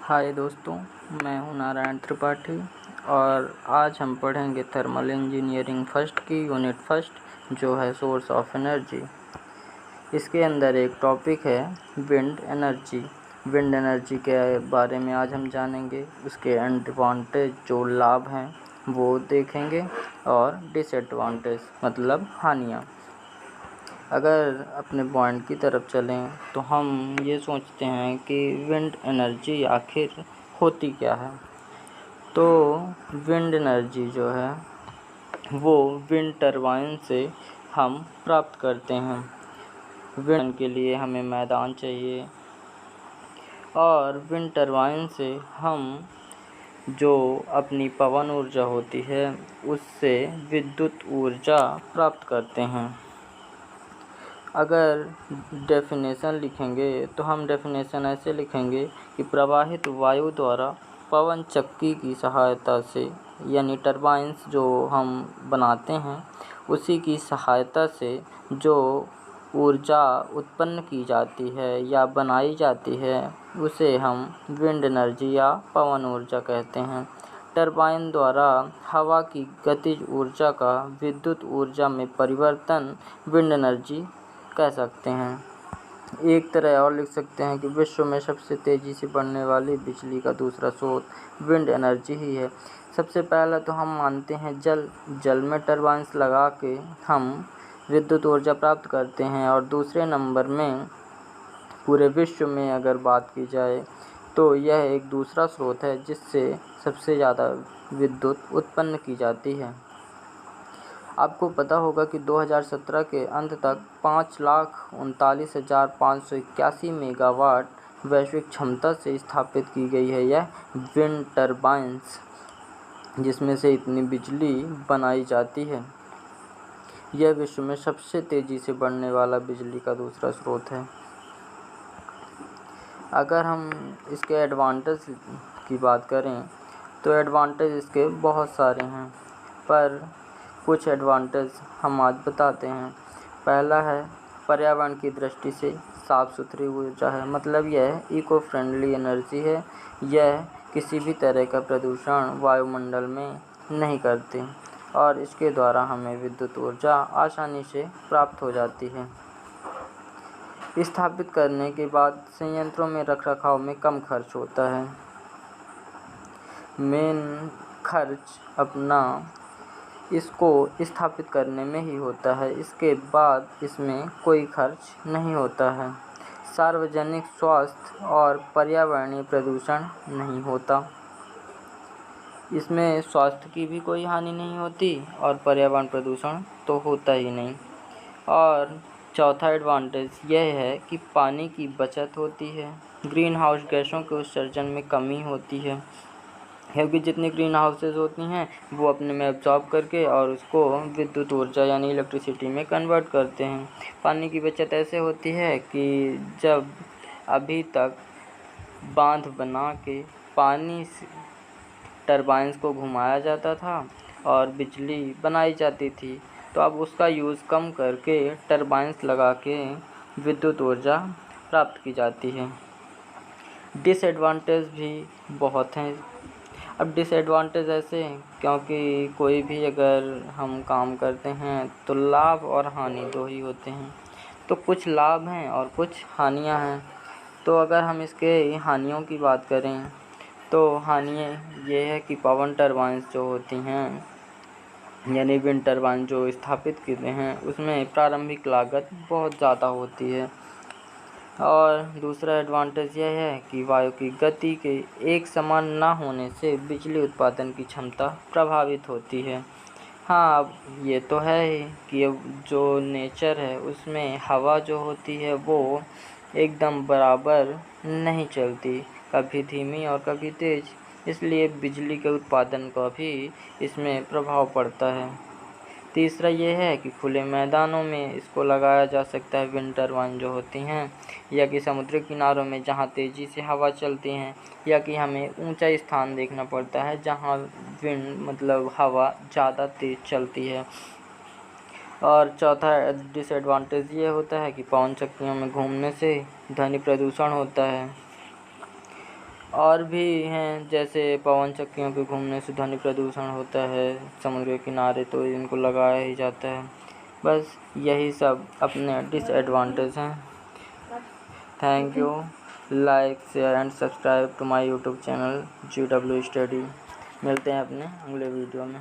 हाय दोस्तों, मैं हूं नारायण त्रिपाठी और आज हम पढ़ेंगे थर्मल इंजीनियरिंग फर्स्ट की यूनिट फर्स्ट जो है सोर्स ऑफ एनर्जी। इसके अंदर एक टॉपिक है विंड एनर्जी। विंड एनर्जी के बारे में आज हम जानेंगे, उसके एडवांटेज जो लाभ हैं वो देखेंगे और डिसएडवांटेज मतलब हानियाँ। अगर अपने पॉइंट की तरफ चलें तो हम ये सोचते हैं कि विंड एनर्जी आखिर होती क्या है। तो विंड एनर्जी जो है वो विंड टरबाइन से हम प्राप्त करते हैं। विंड के लिए हमें मैदान चाहिए और विंड टरबाइन से हम जो अपनी पवन ऊर्जा होती है उससे विद्युत ऊर्जा प्राप्त करते हैं। अगर डेफिनेशन लिखेंगे तो हम डेफिनेशन ऐसे लिखेंगे कि प्रवाहित वायु द्वारा पवन चक्की की सहायता से यानी टरबाइंस जो हम बनाते हैं उसी की सहायता से जो ऊर्जा उत्पन्न की जाती है या बनाई जाती है उसे हम विंड एनर्जी या पवन ऊर्जा कहते हैं। टरबाइन द्वारा हवा की गतिज ऊर्जा का विद्युत ऊर्जा में परिवर्तन विंड एनर्जी कह सकते हैं। एक तरह और लिख सकते हैं कि विश्व में सबसे तेज़ी से बढ़ने वाली बिजली का दूसरा स्रोत विंड एनर्जी ही है। सबसे पहला तो हम मानते हैं जल में टरबाइंस लगा के हम विद्युत ऊर्जा प्राप्त करते हैं, और दूसरे नंबर में पूरे विश्व में अगर बात की जाए तो यह एक दूसरा स्रोत है जिससे सबसे ज़्यादा विद्युत उत्पन्न की जाती है। आपको पता होगा कि 2017 के अंत तक 5,39,581 मेगावाट वैश्विक क्षमता से स्थापित की गई है यह विंड टरबाइंस, जिसमें से इतनी बिजली बनाई जाती है। यह विश्व में सबसे तेज़ी से बढ़ने वाला बिजली का दूसरा स्रोत है। अगर हम इसके एडवांटेज की बात करें तो एडवांटेज इसके बहुत सारे हैं, पर कुछ एडवांटेज हम आज बताते हैं। पहला है पर्यावरण की दृष्टि से साफ़ सुथरी ऊर्जा है, मतलब यह इको फ्रेंडली एनर्जी है। यह किसी भी तरह का प्रदूषण वायुमंडल में नहीं करती और इसके द्वारा हमें विद्युत ऊर्जा आसानी से प्राप्त हो जाती है। स्थापित करने के बाद संयंत्रों में रखरखाव में कम खर्च होता है। मेन खर्च अपना इसको स्थापित करने में ही होता है, इसके बाद इसमें कोई खर्च नहीं होता है। सार्वजनिक स्वास्थ्य और पर्यावरणीय प्रदूषण नहीं होता, इसमें स्वास्थ्य की भी कोई हानि नहीं होती और पर्यावरण प्रदूषण तो होता ही नहीं। और चौथा एडवांटेज यह है कि पानी की बचत होती है, ग्रीन हाउस गैसों के उत्सर्जन में कमी होती है, क्योंकि जितनी ग्रीन हाउसेज होती हैं वो अपने में एब्जॉर्ब करके और उसको विद्युत ऊर्जा यानी इलेक्ट्रिसिटी में कन्वर्ट करते हैं। पानी की बचत ऐसे होती है कि जब अभी तक बांध बना के पानी से टरबाइंस को घुमाया जाता था और बिजली बनाई जाती थी, तो अब उसका यूज़ कम करके टरबाइंस लगा के विद्युत ऊर्जा प्राप्त की जाती है। डिसएडवांटेज भी बहुत हैं। अब डिसएडवांटेज ऐसे हैं क्योंकि कोई भी अगर हम काम करते हैं तो लाभ और हानि दो ही होते हैं, तो कुछ लाभ हैं और कुछ हानियां हैं। तो अगर हम इसके हानियों की बात करें तो हानियाँ ये है कि पवन टरबाइंस जो होती हैं यानी विंड टरबाइन जो स्थापित करते हैं उसमें प्रारंभिक लागत बहुत ज़्यादा होती है। और दूसरा एडवांटेज यह है कि वायु की गति के एक समान न होने से बिजली उत्पादन की क्षमता प्रभावित होती है। हाँ, अब ये तो है ही कि अब जो नेचर है उसमें हवा जो होती है वो एकदम बराबर नहीं चलती, कभी धीमी और कभी तेज़, इसलिए बिजली के उत्पादन का भी इसमें प्रभाव पड़ता है। तीसरा ये है कि खुले मैदानों में इसको लगाया जा सकता है विंड टरबाइन जो होती हैं, या कि समुद्री किनारों में जहाँ तेज़ी से हवा चलती हैं, या कि हमें ऊंचा स्थान देखना पड़ता है जहाँ विंड मतलब हवा ज़्यादा तेज़ चलती है। और चौथा डिसएडवांटेज ये होता है कि पवन चक्कियों में घूमने से ध्वनि प्रदूषण होता है। और भी हैं, जैसे पवन चक्कियों के घूमने से ध्वनि प्रदूषण होता है समुद्र के किनारे, तो इनको लगाया ही जाता है। बस यही सब अपने डिसएडवांटेज हैं। Thank you. Like share and subscribe to my YouTube channel GW study. मिलते हैं अपने अगले वीडियो में।